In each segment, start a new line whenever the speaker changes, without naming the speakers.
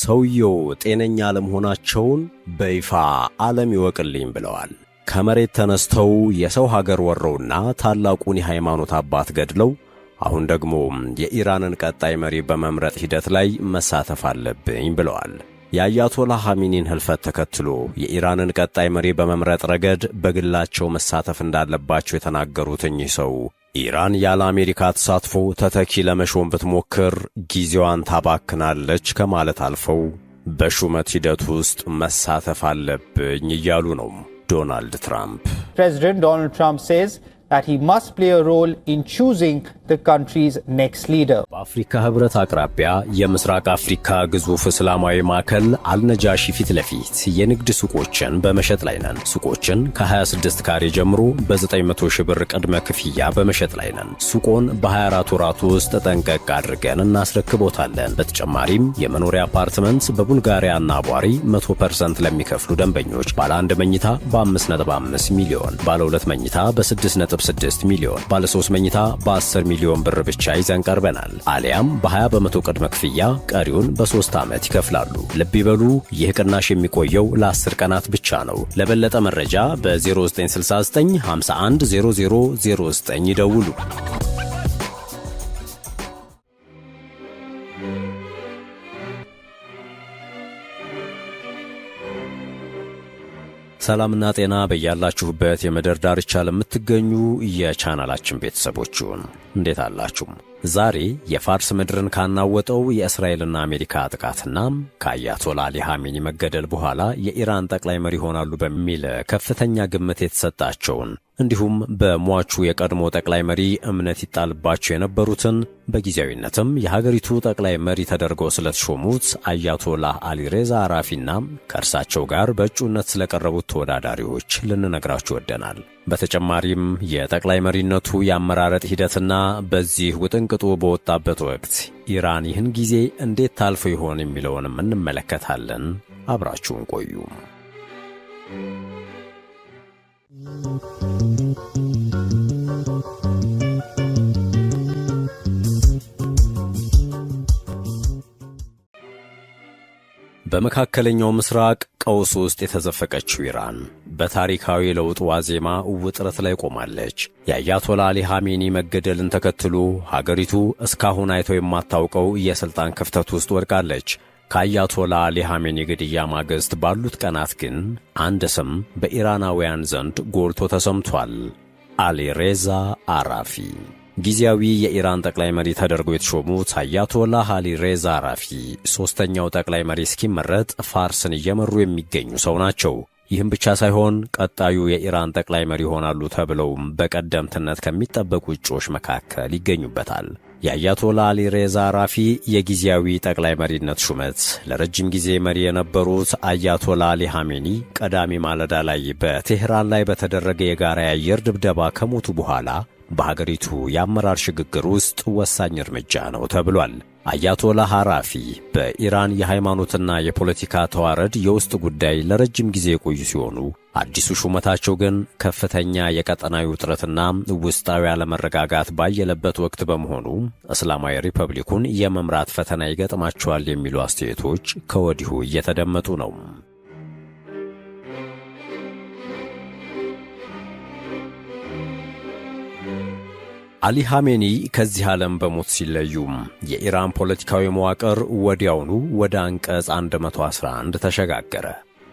ሰውየው ጤነኛ አለመሆናቸውን በይፋ ዓለም ይወቅልኝ ብለዋል። ከመሬት ተነስተው የሰው ሀገር ወረውና ታላቁን የሃይማኖት አባት ገድለው አሁን ደግሞ የኢራንን ቀጣይ መሪ በመምረጥ ሂደት ላይ መሳተፍ አለብኝ ብለዋል። የአያቶላህ ኻሜኒን ህልፈት ተከትሎ የኢራንን ቀጣይ መሪ በመምረጥ ረገድ በግላቸው መሳተፍ እንዳለባቸው የተናገሩት እኚህ ሰው ኢራን ያለ አሜሪካ ተሳትፎ ተተኪ ለመሾም ብትሞክር ጊዜዋን ታባክናለች ከማለት አልፈው በሹመት ሂደት ውስጥ መሳተፍ አለብኝ እያሉ ነው። ዶናልድ ትራምፕ
President Donald Trump says that he must play a role in choosing the country's next leader.
በአፍሪካ ህብረት አቅራቢያ የምስራቅ አፍሪካ ግዙፍ እስላማዊ ማዕከል አልነጃሺ ፊት ለፊት የንግድ ሱቆችን በመሸጥ ላይ ነን። ሱቆችን ከ26 ካሬ ጀምሮ በ900 ሺህ ብር ቅድመ ክፍያ በመሸጥ ላይ ነን። ሱቆን በ24 ወራት ውስጥ ጠንቀቅ አድርገን እናስረክቦታለን። በተጨማሪም የመኖሪያ አፓርትመንት በቡልጋሪያና ቧሪ 100% ለሚከፍሉ ደንበኞች ባለ 1 መኝታ በ5.5 ሚሊዮን፣ ባለ 2 መኝታ በ6.6 ሚሊዮን፣ ባለ 3 መኝታ በ10 ሚሊዮን ብር ብቻ ይዘን ቀርበናል። አሊያም በ20 በመቶ ቅድመ ክፍያ ቀሪውን በ3 ዓመት ይከፍላሉ። ልብ ይበሉ፣ ይህ ቅናሽ የሚቆየው ለ10 ቀናት ብቻ ነው። ለበለጠ መረጃ በ0969 51 0009 ይደውሉ። ሰላምና ጤና በያላችሁበት የምድር ዳርቻ ለምትገኙ የቻናላችን ቤተሰቦች እንዴት አላችሁ? ዛሬ የፋርስ ምድርን ካናወጠው የእስራኤልና አሜሪካ ጥቃትና ከአያቶላህ አሊ ኻሜኒ መገደል በኋላ የኢራን ጠቅላይ መሪ ይሆናሉ በሚል ከፍተኛ ግምት የተሰጣቸውን እንዲሁም በሟቹ የቀድሞ ጠቅላይ መሪ እምነት ይጣልባቸው የነበሩትን በጊዜያዊነትም የሀገሪቱ ጠቅላይ መሪ ተደርገው ስለተሾሙት አያቶላህ አሊ ሬዛ አራፊና ከእርሳቸው ጋር በእጩነት ስለቀረቡት ተወዳዳሪዎች ልንነግራችሁ ወደናል። በተጨማሪም የጠቅላይ መሪነቱ የአመራረጥ ሂደትና በዚህ ውጥንቅጡ በወጣበት ወቅት ኢራን ይህን ጊዜ እንዴት ታልፎ ይሆን የሚለውንም እንመለከታለን። አብራችሁን ቆዩ። በመካከለኛው ምስራቅ ቀውስ ውስጥ የተዘፈቀችው ኢራን በታሪካዊ ለውጥ ዋዜማ ውጥረት ላይ ቆማለች። የአያቶላህ አሊ ኻሜኒ መገደልን ተከትሎ ሀገሪቱ እስካሁን አይተው የማታውቀው የሥልጣን ክፍተት ውስጥ ወድቃለች። ከአያቶላህ አሊ ኻሜኒ ግድያ ማግስት ባሉት ቀናት ግን አንድ ስም በኢራናውያን ዘንድ ጎልቶ ተሰምቷል። አሊ ሬዛ አራፊ። ጊዜያዊ የኢራን ጠቅላይ መሪ ተደርገው የተሾሙት አያቶላህ አሊ ሬዛ አራፊ ሦስተኛው ጠቅላይ መሪ እስኪመረጥ ፋርስን እየመሩ የሚገኙ ሰው ናቸው። ይህም ብቻ ሳይሆን ቀጣዩ የኢራን ጠቅላይ መሪ ይሆናሉ ተብለውም በቀደምትነት ከሚጠበቁ እጩዎች መካከል ይገኙበታል። የአያቶላህ አሊ ሬዛ አራፊ የጊዜያዊ ጠቅላይ መሪነት ሹመት ለረጅም ጊዜ መሪ የነበሩት አያቶላህ አሊ ኻሜኒ ቀዳሚ ማለዳ ላይ በቴህራን ላይ በተደረገ የጋራ የአየር ድብደባ ከሞቱ በኋላ በሀገሪቱ የአመራር ሽግግር ውስጥ ወሳኝ እርምጃ ነው ተብሏል። አያቶላህ አራፊ በኢራን የሃይማኖትና የፖለቲካ ተዋረድ የውስጥ ጉዳይ ለረጅም ጊዜ የቆዩ ሲሆኑ አዲሱ ሹመታቸው ግን ከፍተኛ የቀጠናዊ ውጥረትና ውስጣዊ አለመረጋጋት ባየለበት ወቅት በመሆኑ እስላማዊ ሪፐብሊኩን የመምራት ፈተና ይገጥማቸዋል የሚሉ አስተያየቶች ከወዲሁ እየተደመጡ ነው። አሊ ኻሜኒ ከዚህ ዓለም በሞት ሲለዩም የኢራን ፖለቲካዊ መዋቅር ወዲያውኑ ወደ አንቀጽ 111 ተሸጋገረ።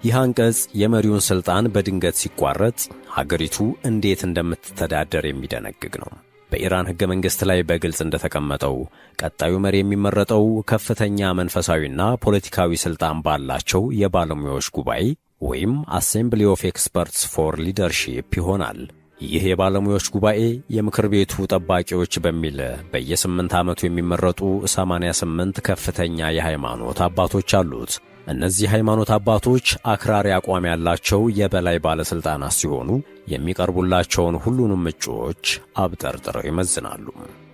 ይህ አንቀጽ የመሪውን ሥልጣን በድንገት ሲቋረጥ ሀገሪቱ እንዴት እንደምትተዳደር የሚደነግግ ነው። በኢራን ሕገ መንግሥት ላይ በግልጽ እንደተቀመጠው ቀጣዩ መሪ የሚመረጠው ከፍተኛ መንፈሳዊና ፖለቲካዊ ሥልጣን ባላቸው የባለሙያዎች ጉባኤ ወይም አሴምብሊ ኦፍ ኤክስፐርትስ ፎር ሊደርሺፕ ይሆናል። ይህ የባለሙያዎች ጉባኤ የምክር ቤቱ ጠባቂዎች በሚል በየ8 ዓመቱ የሚመረጡ 88 ከፍተኛ የሃይማኖት አባቶች አሉት። እነዚህ ሃይማኖት አባቶች አክራሪ አቋም ያላቸው የበላይ ባለሥልጣናት ሲሆኑ የሚቀርቡላቸውን ሁሉንም እጩዎች አብጠርጥረው ይመዝናሉ።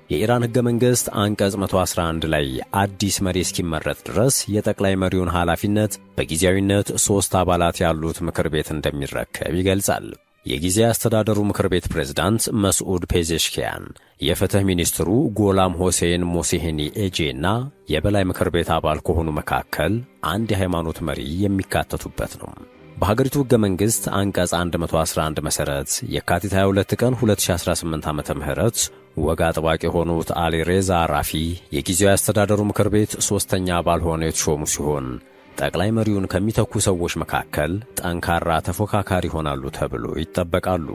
የኢራን ሕገ መንግሥት አንቀጽ 111 ላይ አዲስ መሪ እስኪመረጥ ድረስ የጠቅላይ መሪውን ኃላፊነት በጊዜያዊነት 3 አባላት ያሉት ምክር ቤት እንደሚረከብ ይገልጻል። የጊዜያዊ አስተዳደሩ ምክር ቤት ፕሬዝዳንት መስዑድ ፔዜሽኪያን፣ የፍትህ ሚኒስትሩ ጎላም ሆሴን ሞሴሄኒ ኤጄና የበላይ ምክር ቤት አባል ከሆኑ መካከል አንድ የሃይማኖት መሪ የሚካተቱበት ነው። በሀገሪቱ ሕገ መንግሥት አንቀጽ 111 መሠረት የካቲት 22 ቀን 2018 ዓመተ ምህረት ወግ አጥባቂ የሆኑት አሊሬዛ አራፊ የጊዜያዊ አስተዳደሩ ምክር ቤት ሦስተኛ አባል ሆነው የተሾሙ ሲሆን ጠቅላይ መሪውን ከሚተኩ ሰዎች መካከል ጠንካራ ተፎካካሪ ይሆናሉ ተብሎ ይጠበቃሉ።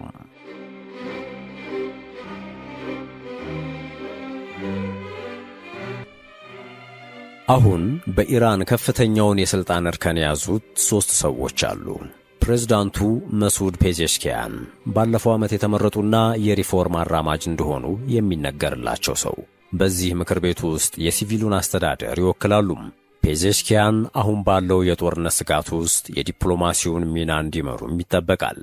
አሁን በኢራን ከፍተኛውን የሥልጣን እርከን የያዙት 3 ሰዎች አሉ። ፕሬዝዳንቱ መስዑድ ፔዜሽኪያን ባለፈው ዓመት የተመረጡና የሪፎርም አራማጅ እንደሆኑ የሚነገርላቸው ሰው በዚህ ምክር ቤት ውስጥ የሲቪሉን አስተዳደር ይወክላሉ። ፔዜሽኪያን አሁን ባለው የጦርነት ስጋት ውስጥ የዲፕሎማሲውን ሚና እንዲመሩም ይጠበቃል።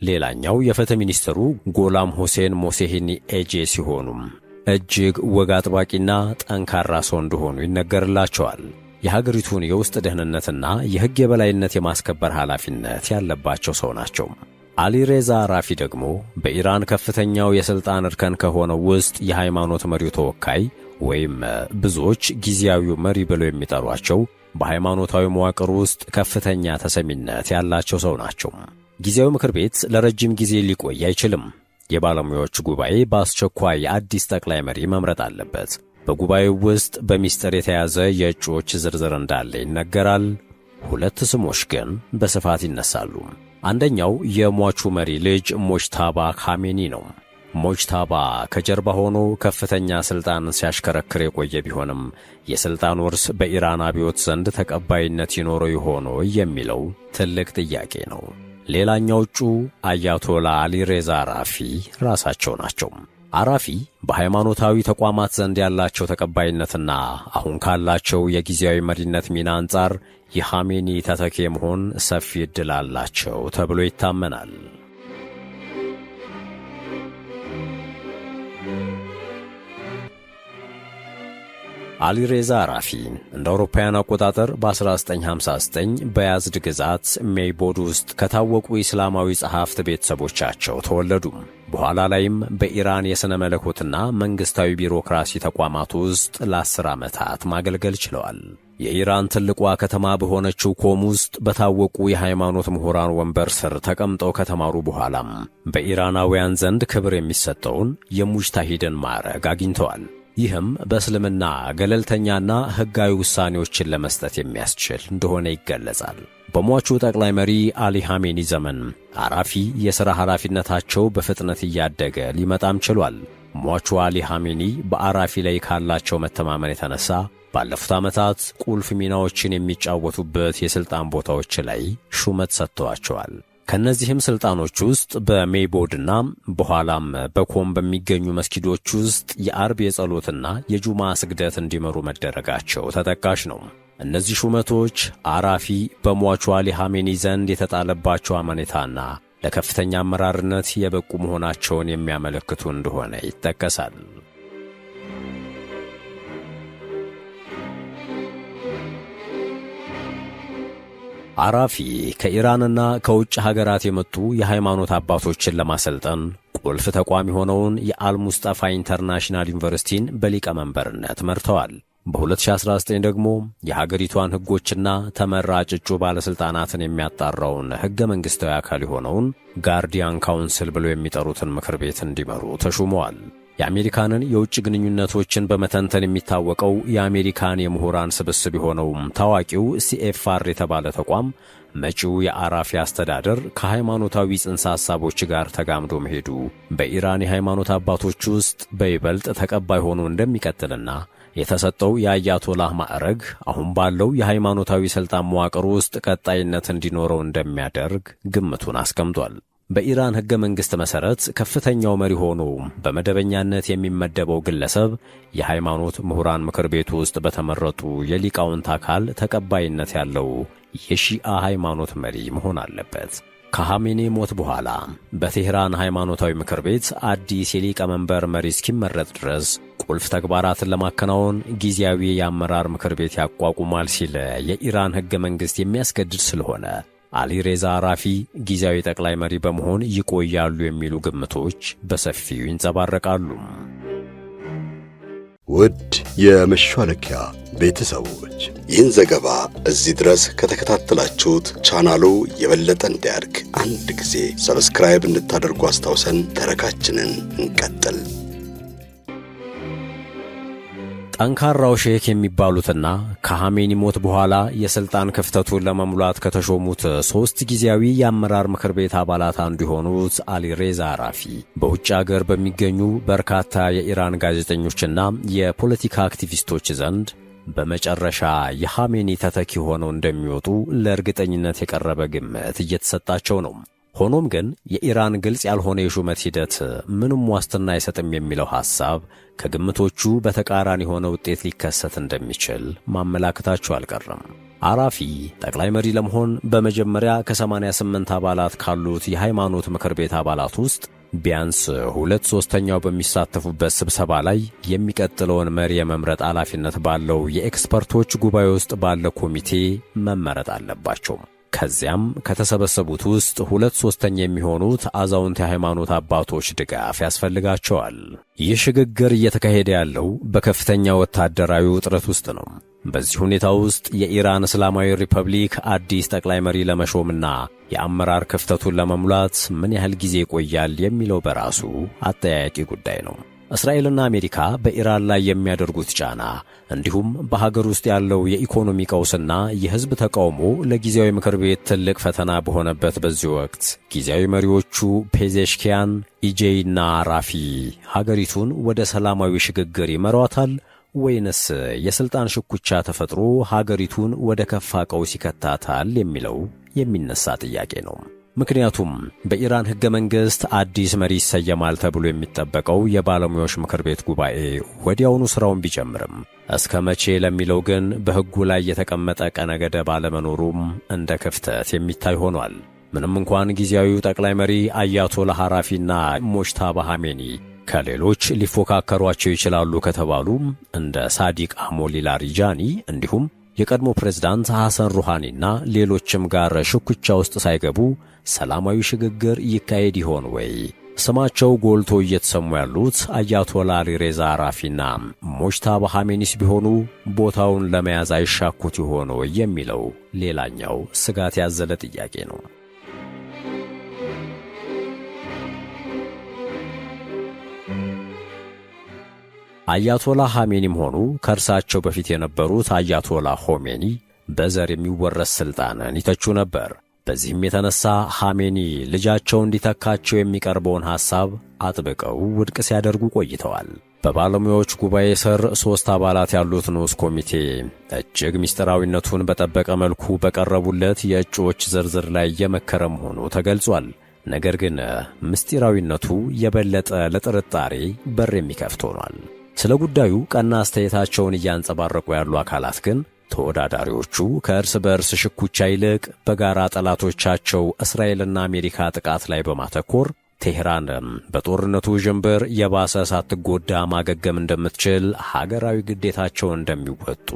ሌላኛው የፍትህ ሚኒስትሩ ጎላም ሆሴን ሞሴሄኒ ኤጄ ሲሆኑም እጅግ ወግ አጥባቂና ጠንካራ ሰው እንደሆኑ ይነገርላቸዋል። የሀገሪቱን የውስጥ ደህንነትና የሕግ የበላይነት የማስከበር ኃላፊነት ያለባቸው ሰው ናቸው። አሊሬዛ አራፊ ደግሞ በኢራን ከፍተኛው የሥልጣን እርከን ከሆነው ውስጥ የሃይማኖት መሪው ተወካይ ወይም ብዙዎች ጊዜያዊው መሪ ብለው የሚጠሯቸው በሃይማኖታዊ መዋቅር ውስጥ ከፍተኛ ተሰሚነት ያላቸው ሰው ናቸው። ጊዜያዊ ምክር ቤት ለረጅም ጊዜ ሊቆይ አይችልም። የባለሙያዎች ጉባኤ በአስቸኳይ የአዲስ ጠቅላይ መሪ መምረጥ አለበት። በጉባኤው ውስጥ በሚስጥር የተያዘ የእጩዎች ዝርዝር እንዳለ ይነገራል። 2 ስሞች ግን በስፋት ይነሳሉ። አንደኛው የሟቹ መሪ ልጅ ሞጅታባ ካሜኒ ነው። ሞጅታባ ከጀርባ ሆኖ ከፍተኛ ሥልጣን ሲያሽከረክር የቆየ ቢሆንም የሥልጣን ውርስ በኢራን አብዮት ዘንድ ተቀባይነት ይኖረው ይሆን የሚለው ትልቅ ጥያቄ ነው። ሌላኛው እጩ አያቶላ አሊሬዛ አራፊ ራሳቸው ናቸው። አራፊ በሃይማኖታዊ ተቋማት ዘንድ ያላቸው ተቀባይነትና አሁን ካላቸው የጊዜያዊ መሪነት ሚና አንጻር የኻሜኒ ተተኪ መሆን ሰፊ ዕድል አላቸው ተብሎ ይታመናል። አሊሬዛ አራፊ እንደ አውሮፓውያን አቆጣጠር በ1959 በያዝድ ግዛት ሜይቦድ ውስጥ ከታወቁ እስላማዊ ጸሐፍት ቤተሰቦቻቸው ተወለዱ። በኋላ ላይም በኢራን የሥነ መለኮትና መንግሥታዊ ቢሮክራሲ ተቋማት ውስጥ ለ10 ዓመታት ማገልገል ችለዋል። የኢራን ትልቋ ከተማ በሆነችው ኮም ውስጥ በታወቁ የሃይማኖት ምሁራን ወንበር ስር ተቀምጠው ከተማሩ በኋላም በኢራናውያን ዘንድ ክብር የሚሰጠውን የሙጅታሂድን ማዕረግ አግኝተዋል። ይህም በእስልምና ገለልተኛና ሕጋዊ ውሳኔዎችን ለመስጠት የሚያስችል እንደሆነ ይገለጻል። በሟቹ ጠቅላይ መሪ አሊ ኻሜኒ ዘመን አራፊ የሥራ ኃላፊነታቸው በፍጥነት እያደገ ሊመጣም ችሏል። ሟቹ አሊ ኻሜኒ በአራፊ ላይ ካላቸው መተማመን የተነሳ ባለፉት ዓመታት ቁልፍ ሚናዎችን የሚጫወቱበት የሥልጣን ቦታዎች ላይ ሹመት ሰጥተዋቸዋል። ከነዚህም ስልጣኖች ውስጥ በሜይቦድና በኋላም በኮም በሚገኙ መስጊዶች ውስጥ የአርብ የጸሎትና የጁማ ስግደት እንዲመሩ መደረጋቸው ተጠቃሽ ነው። እነዚህ ሹመቶች አራፊ በሟቹ አሊ ኻሜኒ ዘንድ የተጣለባቸው አመኔታና ለከፍተኛ አመራርነት የበቁ መሆናቸውን የሚያመለክቱ እንደሆነ ይጠቀሳል። አራፊ ከኢራንና ከውጭ ሀገራት የመጡ የሃይማኖት አባቶችን ለማሰልጠን ቁልፍ ተቋም የሆነውን የአልሙስጠፋ ኢንተርናሽናል ዩኒቨርሲቲን በሊቀመንበርነት መርተዋል። በ2019 ደግሞ የሀገሪቷን ሕጎችና ተመራጭ እጩ ባለሥልጣናትን የሚያጣራውን ሕገ መንግሥታዊ አካል የሆነውን ጋርዲያን ካውንስል ብለው የሚጠሩትን ምክር ቤት እንዲመሩ ተሹመዋል። የአሜሪካንን የውጭ ግንኙነቶችን በመተንተን የሚታወቀው የአሜሪካን የምሁራን ስብስብ የሆነው ታዋቂው CFR የተባለ ተቋም መጪው የአራፊ አስተዳደር ከሃይማኖታዊ ጽንሰ ሐሳቦች ጋር ተጋምዶ መሄዱ በኢራን የሃይማኖት አባቶች ውስጥ በይበልጥ ተቀባይ ሆኖ እንደሚቀጥልና የተሰጠው የአያቶላህ ማዕረግ አሁን ባለው የሃይማኖታዊ ሥልጣን መዋቅር ውስጥ ቀጣይነት እንዲኖረው እንደሚያደርግ ግምቱን አስቀምጧል። በኢራን ሕገ መንግሥት መሠረት ከፍተኛው መሪ ሆኖ በመደበኛነት የሚመደበው ግለሰብ የሃይማኖት ምሁራን ምክር ቤት ውስጥ በተመረጡ የሊቃውንት አካል ተቀባይነት ያለው የሺአ ሃይማኖት መሪ መሆን አለበት። ከኻሜኒ ሞት በኋላ በቴህራን ሃይማኖታዊ ምክር ቤት አዲስ የሊቀመንበር መሪ እስኪመረጥ ድረስ ቁልፍ ተግባራትን ለማከናወን ጊዜያዊ የአመራር ምክር ቤት ያቋቁማል ሲል የኢራን ሕገ መንግሥት የሚያስገድድ ስለሆነ አሊሬዛ አራፊ ጊዜያዊ ጠቅላይ መሪ በመሆን ይቆያሉ የሚሉ ግምቶች በሰፊው ይንጸባረቃሉ።
ውድ የመሿለኪያ ቤተሰቦች ይህን ዘገባ እዚህ ድረስ ከተከታተላችሁት ቻናሉ የበለጠ እንዲያድግ አንድ ጊዜ ሰብስክራይብ እንድታደርጉ አስታውሰን ተረካችንን እንቀጥል።
ጠንካራው ሼክ የሚባሉትና ከሐሜኒ ሞት በኋላ የስልጣን ክፍተቱን ለመሙላት ከተሾሙት 3 ጊዜያዊ የአመራር ምክር ቤት አባላት አንዱ የሆኑት አሊሬዛ አራፊ በውጭ ሀገር በሚገኙ በርካታ የኢራን ጋዜጠኞችና የፖለቲካ አክቲቪስቶች ዘንድ በመጨረሻ የሐሜኒ ተተኪ ሆነው እንደሚወጡ ለእርግጠኝነት የቀረበ ግምት እየተሰጣቸው ነው። ሆኖም ግን የኢራን ግልጽ ያልሆነ የሹመት ሂደት ምንም ዋስትና አይሰጥም የሚለው ሐሳብ ከግምቶቹ በተቃራኒ የሆነ ውጤት ሊከሰት እንደሚችል ማመላከታቸው አልቀረም። አራፊ ጠቅላይ መሪ ለመሆን በመጀመሪያ ከ88 አባላት ካሉት የሃይማኖት ምክር ቤት አባላት ውስጥ ቢያንስ 2/3 በሚሳተፉበት ስብሰባ ላይ የሚቀጥለውን መሪ የመምረጥ ኃላፊነት ባለው የኤክስፐርቶች ጉባኤ ውስጥ ባለ ኮሚቴ መመረጥ አለባቸው። ከዚያም ከተሰበሰቡት ውስጥ 2/3 የሚሆኑት አዛውንት የሃይማኖት አባቶች ድጋፍ ያስፈልጋቸዋል። ይህ ሽግግር እየተካሄደ ያለው በከፍተኛ ወታደራዊ ውጥረት ውስጥ ነው። በዚህ ሁኔታ ውስጥ የኢራን እስላማዊ ሪፐብሊክ አዲስ ጠቅላይ መሪ ለመሾምና የአመራር ክፍተቱን ለመሙላት ምን ያህል ጊዜ ይቆያል የሚለው በራሱ አጠያያቂ ጉዳይ ነው። እስራኤልና አሜሪካ በኢራን ላይ የሚያደርጉት ጫና እንዲሁም በሀገር ውስጥ ያለው የኢኮኖሚ ቀውስና የሕዝብ ተቃውሞ ለጊዜያዊ ምክር ቤት ትልቅ ፈተና በሆነበት በዚህ ወቅት ጊዜያዊ መሪዎቹ ፔዜሽኪያን፣ ኢጄይና አራፊ ሀገሪቱን ወደ ሰላማዊ ሽግግር ይመሯታል ወይንስ የሥልጣን ሽኩቻ ተፈጥሮ ሀገሪቱን ወደ ከፋ ቀውስ ይከታታል የሚለው የሚነሳ ጥያቄ ነው። ምክንያቱም በኢራን ሕገ መንግሥት አዲስ መሪ ይሰየማል ተብሎ የሚጠበቀው የባለሙያዎች ምክር ቤት ጉባኤ ወዲያውኑ ሥራውን ቢጀምርም እስከ መቼ ለሚለው ግን በሕጉ ላይ የተቀመጠ ቀነ ገደብ አለመኖሩም እንደ ክፍተት የሚታይ ሆኗል። ምንም እንኳን ጊዜያዊው ጠቅላይ መሪ አያቶላህ አራፊና ሞጅታባ ሐሜኒ ከሌሎች ሊፎካከሯቸው ይችላሉ ከተባሉ እንደ ሳዲቅ አሞሊ ላሪጃኒ እንዲሁም የቀድሞ ፕሬዝዳንት ሐሰን ሩሃኒና ሌሎችም ጋር ሽኩቻ ውስጥ ሳይገቡ ሰላማዊ ሽግግር ይካሄድ ይሆን ወይ? ስማቸው ጎልቶ እየተሰሙ ያሉት አያቶላ አሊሬዛ አራፊና ሞጅታባ ሐሜኒስ ቢሆኑ ቦታውን ለመያዝ አይሻኩት ይሆን ወይ የሚለው ሌላኛው ስጋት ያዘለ ጥያቄ ነው። አያቶላ ሐሜኒም ሆኑ ከእርሳቸው በፊት የነበሩት አያቶላ ሆሜኒ በዘር የሚወረስ ሥልጣንን ይተቹ ነበር። በዚህም የተነሳ ሐሜኒ ልጃቸው እንዲተካቸው የሚቀርበውን ሐሳብ አጥብቀው ውድቅ ሲያደርጉ ቆይተዋል። በባለሙያዎች ጉባኤ ስር 3 አባላት ያሉት ንዑስ ኮሚቴ እጅግ ምስጢራዊነቱን በጠበቀ መልኩ በቀረቡለት የእጩዎች ዝርዝር ላይ የመከረ መሆኑ ተገልጿል። ነገር ግን ምስጢራዊነቱ የበለጠ ለጥርጣሬ በር የሚከፍት ሆኗል። ስለ ጉዳዩ ቀና አስተያየታቸውን እያንጸባረቁ ያሉ አካላት ግን ተወዳዳሪዎቹ ከእርስ በእርስ ሽኩቻ ይልቅ በጋራ ጠላቶቻቸው እስራኤልና አሜሪካ ጥቃት ላይ በማተኮር ቴህራን በጦርነቱ ዥንብር የባሰ ሳትጎዳ ማገገም እንደምትችል ሀገራዊ ግዴታቸውን እንደሚወጡ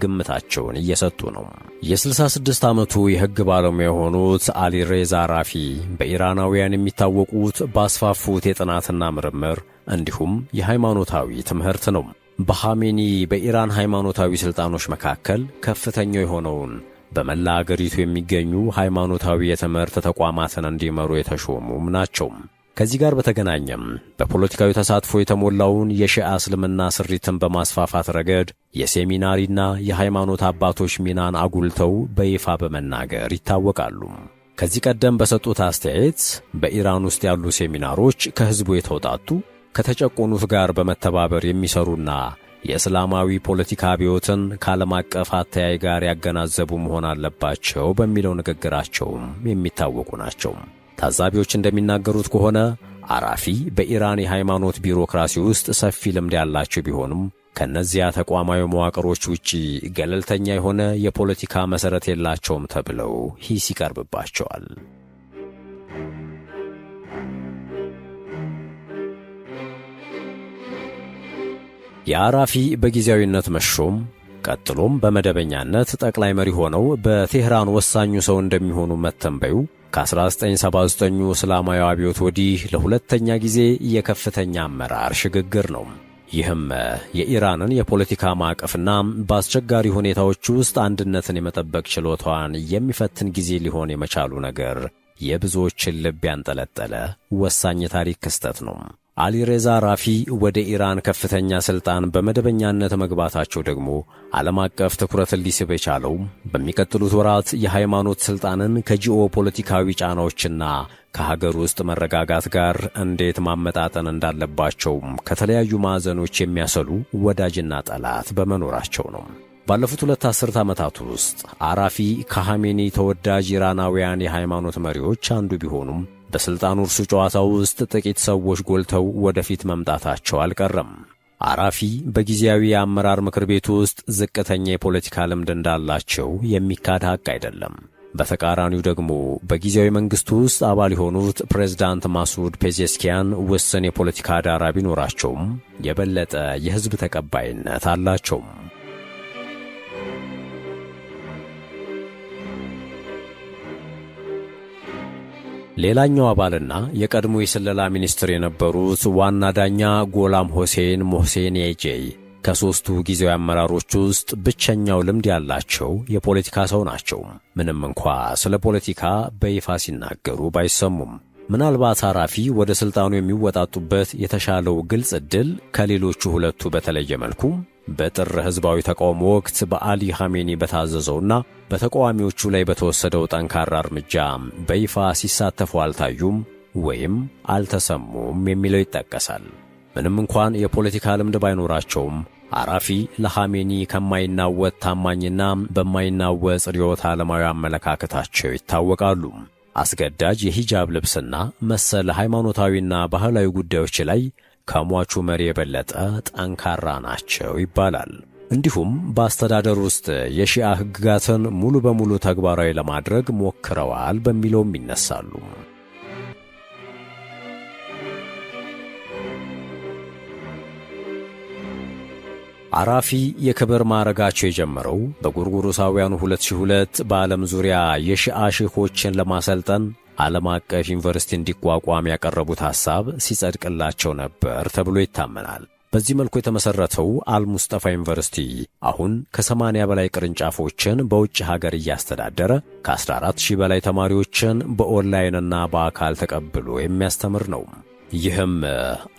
ግምታቸውን እየሰጡ ነው። የ66 ዓመቱ የሕግ ባለሙያ የሆኑት አሊሬዛ አራፊ በኢራናውያን የሚታወቁት ባስፋፉት የጥናትና ምርምር እንዲሁም የሃይማኖታዊ ትምህርት ነው። በሐሜኒ በኢራን ሃይማኖታዊ ሥልጣኖች መካከል ከፍተኛው የሆነውን በመላ አገሪቱ የሚገኙ ሃይማኖታዊ የትምህርት ተቋማትን እንዲመሩ የተሾሙም ናቸው። ከዚህ ጋር በተገናኘም በፖለቲካዊ ተሳትፎ የተሞላውን የሺዓ እስልምና ስሪትን በማስፋፋት ረገድ የሴሚናሪና የሃይማኖት አባቶች ሚናን አጉልተው በይፋ በመናገር ይታወቃሉ። ከዚህ ቀደም በሰጡት አስተያየት በኢራን ውስጥ ያሉ ሴሚናሮች ከሕዝቡ የተውጣጡ ከተጨቆኑት ጋር በመተባበር የሚሰሩና የእስላማዊ ፖለቲካ አብዮትን ከዓለም አቀፍ አተያይ ጋር ያገናዘቡ መሆን አለባቸው በሚለው ንግግራቸውም የሚታወቁ ናቸው። ታዛቢዎች እንደሚናገሩት ከሆነ አራፊ በኢራን የሃይማኖት ቢሮክራሲ ውስጥ ሰፊ ልምድ ያላቸው ቢሆኑም ከነዚያ ተቋማዊ መዋቅሮች ውጪ ገለልተኛ የሆነ የፖለቲካ መሰረት የላቸውም ተብለው ሂስ ይቀርብባቸዋል። የአራፊ በጊዜያዊነት መሾም ቀጥሎም በመደበኛነት ጠቅላይ መሪ ሆነው በቴህራን ወሳኙ ሰው እንደሚሆኑ መተንበዩ ከ1979 እስላማዊ አብዮት ወዲህ ለሁለተኛ ጊዜ የከፍተኛ አመራር ሽግግር ነው። ይህም የኢራንን የፖለቲካ ማዕቀፍና በአስቸጋሪ ሁኔታዎች ውስጥ አንድነትን የመጠበቅ ችሎታዋን የሚፈትን ጊዜ ሊሆን የመቻሉ ነገር የብዙዎችን ልብ ያንጠለጠለ ወሳኝ የታሪክ ክስተት ነው። አሊሬዛ ራፊ ወደ ኢራን ከፍተኛ ስልጣን በመደበኛነት መግባታቸው ደግሞ ዓለም አቀፍ ትኩረትን ሊስብ የቻለው በሚቀጥሉት ወራት የሃይማኖት ስልጣንን ከጂኦ ፖለቲካዊ ጫናዎችና ከሀገር ውስጥ መረጋጋት ጋር እንዴት ማመጣጠን እንዳለባቸው ከተለያዩ ማዕዘኖች የሚያሰሉ ወዳጅና ጠላት በመኖራቸው ነው። ባለፉት 2 አስርት ዓመታት ውስጥ አራፊ ከኻሜኒ ተወዳጅ ኢራናውያን የሃይማኖት መሪዎች አንዱ ቢሆኑም በስልጣኑ እርሱ ጨዋታ ውስጥ ጥቂት ሰዎች ጎልተው ወደፊት መምጣታቸው አልቀረም። አራፊ በጊዜያዊ የአመራር ምክር ቤት ውስጥ ዝቅተኛ የፖለቲካ ልምድ እንዳላቸው የሚካድ ሐቅ አይደለም። በተቃራኒው ደግሞ በጊዜያዊ መንግስቱ ውስጥ አባል የሆኑት ፕሬዝዳንት ማሱድ ፔዜሽኪያን ውስን የፖለቲካ ዳራ ቢኖራቸውም የበለጠ የሕዝብ ተቀባይነት አላቸው። ሌላኛው አባልና የቀድሞ የስለላ ሚኒስትር የነበሩት ዋና ዳኛ ጎላም ሁሴን ሞህሴኒየጄይ ከሦስቱ ጊዜያዊ አመራሮች ውስጥ ብቸኛው ልምድ ያላቸው የፖለቲካ ሰው ናቸው። ምንም እንኳ ስለ ፖለቲካ በይፋ ሲናገሩ ባይሰሙም ምናልባት አራፊ ወደ ሥልጣኑ የሚወጣጡበት የተሻለው ግልጽ ዕድል ከሌሎቹ ሁለቱ በተለየ መልኩ በጥር ሕዝባዊ ተቃውሞ ወቅት በአሊ ኻሜኒ በታዘዘውና በተቃዋሚዎቹ ላይ በተወሰደው ጠንካራ እርምጃ በይፋ ሲሳተፉ አልታዩም ወይም አልተሰሙም የሚለው ይጠቀሳል። ምንም እንኳን የፖለቲካ ልምድ ባይኖራቸውም አራፊ ለኻሜኒ ከማይናወጥ ታማኝና በማይናወጽ ርዕዮተ ዓለማዊ አመለካከታቸው ይታወቃሉ። አስገዳጅ የሂጃብ ልብስና መሰል ሃይማኖታዊና ባህላዊ ጉዳዮች ላይ ከሟቹ መሪ የበለጠ ጠንካራ ናቸው ይባላል። እንዲሁም በአስተዳደር ውስጥ የሺዓ ሕግጋትን ሙሉ በሙሉ ተግባራዊ ለማድረግ ሞክረዋል በሚለውም ይነሳሉ። አራፊ የክብር ማዕረጋቸው የጀመረው በጎርጎሮሳውያኑ 2002 በዓለም ዙሪያ የሺዓ ሼኾችን ለማሰልጠን ዓለም አቀፍ ዩኒቨርሲቲ እንዲቋቋም ያቀረቡት ሐሳብ ሲጸድቅላቸው ነበር ተብሎ ይታመናል። በዚህ መልኩ የተመሠረተው አልሙስጠፋ ዩኒቨርሲቲ አሁን ከ80 በላይ ቅርንጫፎችን በውጭ ሀገር እያስተዳደረ ከ14000 በላይ ተማሪዎችን በኦንላይንና በአካል ተቀብሎ የሚያስተምር ነው። ይህም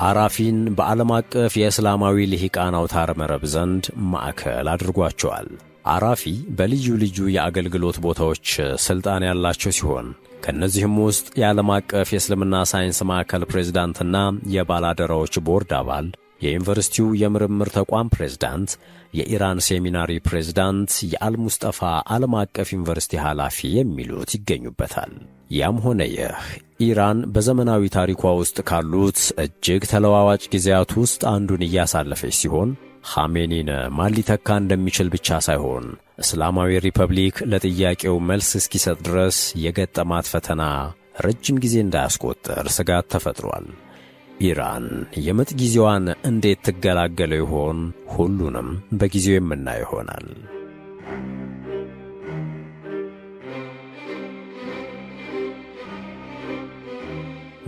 አራፊን በዓለም አቀፍ የእስላማዊ ልሂቃን አውታረ መረብ ዘንድ ማዕከል አድርጓቸዋል። አራፊ በልዩ ልዩ የአገልግሎት ቦታዎች ሥልጣን ያላቸው ሲሆን ከእነዚህም ውስጥ የዓለም አቀፍ የእስልምና ሳይንስ ማዕከል ፕሬዝዳንትና የባላደራዎች ቦርድ አባል፣ የዩኒቨርሲቲው የምርምር ተቋም ፕሬዝዳንት፣ የኢራን ሴሚናሪ ፕሬዝዳንት፣ የአልሙስጠፋ ዓለም አቀፍ ዩኒቨርሲቲ ኃላፊ የሚሉት ይገኙበታል። ያም ሆነ ይህ ኢራን በዘመናዊ ታሪኳ ውስጥ ካሉት እጅግ ተለዋዋጭ ጊዜያት ውስጥ አንዱን እያሳለፈች ሲሆን ኻሜኒን ማን ሊተካ እንደሚችል ብቻ ሳይሆን እስላማዊ ሪፐብሊክ ለጥያቄው መልስ እስኪሰጥ ድረስ የገጠማት ፈተና ረጅም ጊዜ እንዳያስቆጥር ስጋት ተፈጥሯል። ኢራን የምጥ ጊዜዋን እንዴት ትገላገለው ይሆን? ሁሉንም በጊዜው የምናየው ይሆናል።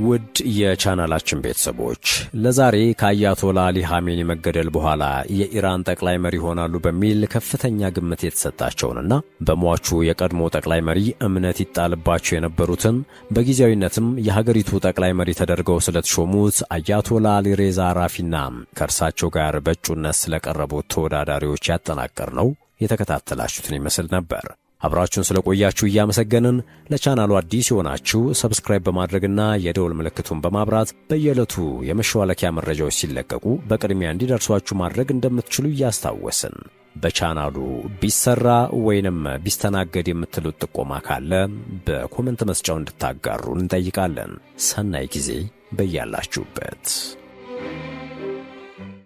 ውድ የቻናላችን ቤተሰቦች ለዛሬ ከአያቶላ አሊ ኻሜኒ መገደል በኋላ የኢራን ጠቅላይ መሪ ይሆናሉ በሚል ከፍተኛ ግምት የተሰጣቸውንና በሟቹ የቀድሞ ጠቅላይ መሪ እምነት ይጣልባቸው የነበሩትን በጊዜያዊነትም የሀገሪቱ ጠቅላይ መሪ ተደርገው ስለተሾሙት አያቶላ አሊሬዛ ራፊና ከእርሳቸው ጋር በእጩነት ስለቀረቡት ተወዳዳሪዎች ያጠናቀርነው የተከታተላችሁትን ይመስል ነበር። አብራችሁን ስለቆያችሁ እያመሰገንን ለቻናሉ አዲስ የሆናችሁ ሰብስክራይብ በማድረግና የደወል ምልክቱን በማብራት በየዕለቱ የመሿለኪያ መረጃዎች ሲለቀቁ በቅድሚያ እንዲደርሷችሁ ማድረግ እንደምትችሉ እያስታወስን በቻናሉ ቢሰራ ወይንም ቢስተናገድ የምትሉት ጥቆማ ካለ በኮሜንት መስጫው እንድታጋሩን እንጠይቃለን። ሰናይ ጊዜ በያላችሁበት።